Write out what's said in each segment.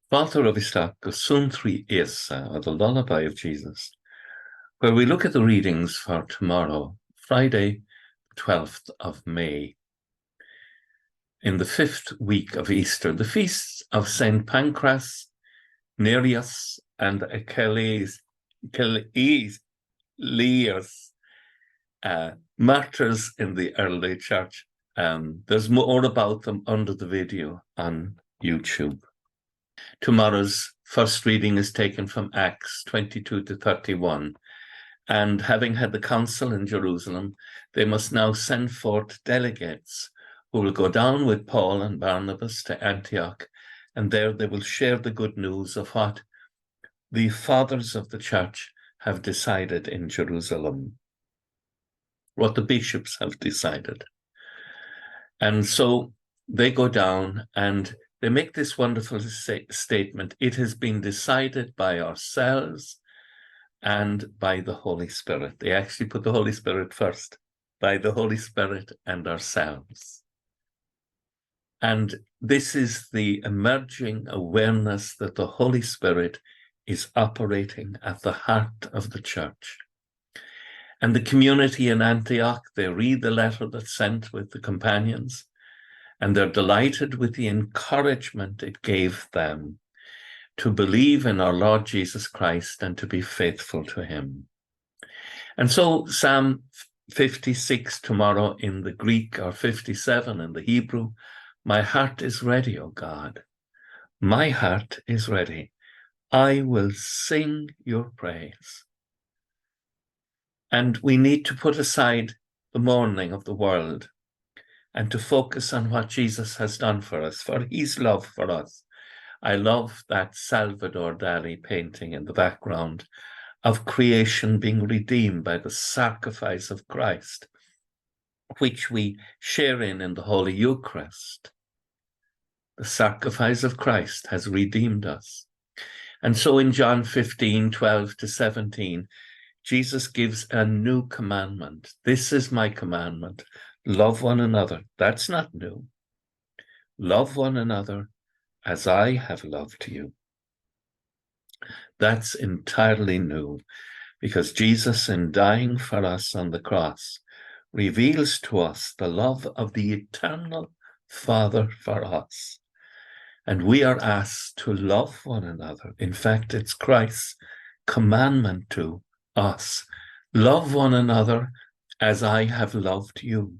Father of Isteach go Suantraí Íosa, or the Lullaby of Jesus, where we look at the readings for tomorrow, Friday, 12th of May, in the 5th week of Easter, the feasts of Saint Pancras, Nereus and Achilleus, martyrs in the early church. There's more about them under the video on YouTube. Tomorrow's first reading is taken from Acts 22 to 31. And having had the council in Jerusalem, they must now send forth delegates who will go down with Paul and Barnabas to Antioch, and there they will share the good news of what the fathers of the church have decided in Jerusalem, what the bishops have decided. And so they go down and they make this wonderful statement: it has been decided by ourselves and by the Holy Spirit. They actually put the Holy Spirit first, by the Holy Spirit and ourselves. And this is the emerging awareness that the Holy Spirit is operating at the heart of the church. And the community in Antioch, they read the letter that's sent with the companions, and they're delighted with the encouragement it gave them to believe in our Lord Jesus Christ and to be faithful to him. And so Psalm 56 tomorrow in the Greek, or 57 in the Hebrew: my heart is ready, O God. My heart is ready. I will sing your praise. And we need to put aside the mourning of the world and to focus on what Jesus has done for us, for his love for us. I love that Salvador Dali painting in the background of creation being redeemed by the sacrifice of Christ, which we share in the Holy Eucharist. The sacrifice of Christ has redeemed us. And so in John 15, 12 to 17, Jesus gives a new commandment. This is my commandment: love one another. That's not new. Love one another as I have loved you. That's entirely new, because Jesus, in dying for us on the cross, reveals to us the love of the eternal Father for us. And we are asked to love one another. In fact, it's Christ's commandment to us: love one another as I have loved you.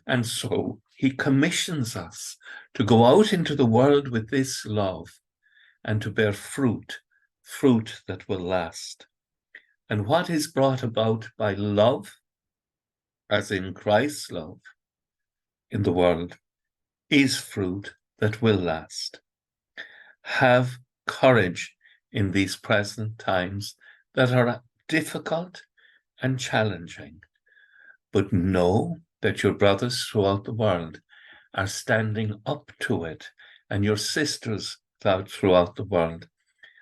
And so he commissions us to go out into the world with this love and to bear fruit that will last. And what is brought about by love, as in Christ's love in the world, is fruit that will last. Have courage in these present times that are difficult and challenging, but know that your brothers throughout the world are standing up to it, and your sisters throughout the world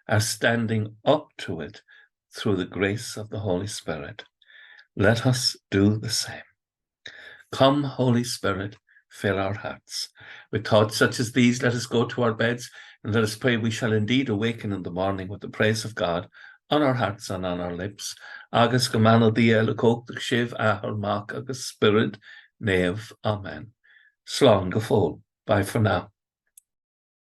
are standing up to it through the grace of the Holy Spirit. Let us do the same. Come, Holy Spirit, fill our hearts. With thoughts such as these, let us go to our beds and let us pray we shall indeed awaken in the morning with the praise of God on our hearts and on our lips. Agus go manal dia le cóchtach sibh ahar mach agus spirit neamh. Amen. Slán go fóill. Bye for now.